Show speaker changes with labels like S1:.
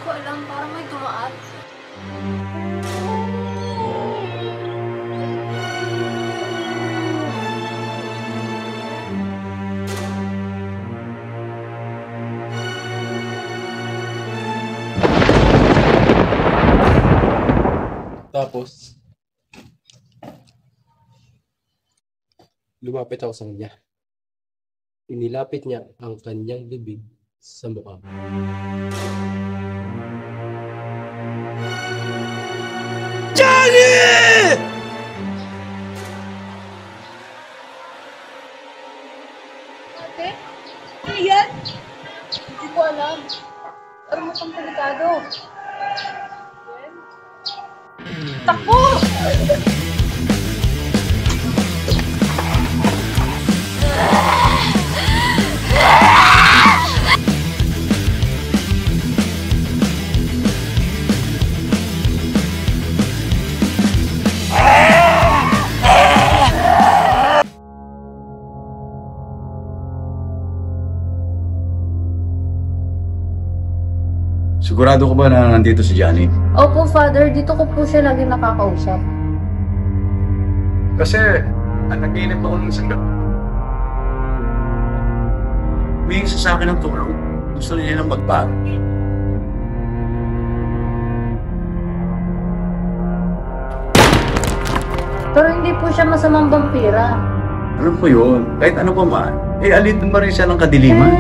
S1: ko alam, parang may dumaan.
S2: Tapos, lumapit ako sa kanya. Inilapit niya ang kanyang bibig sa mukha. Johnny!
S1: Ate? Ano yan? Hindi ko alam. Pero mukhang delikado. Takbo!
S3: Sigurado ko ba na nandito si Johnny?
S1: Opo, Father. Dito ko po siya lagi nakakausap.
S3: Kasi, nag-iinip ako ng isang gabi. Humingi siya sa akin ng tulong. Gusto niya nang magbago.
S1: Pero hindi po siya masamang vampira.
S3: Ano po yun? Kahit ano pa man, alitin mo rin siya ng kadiliman.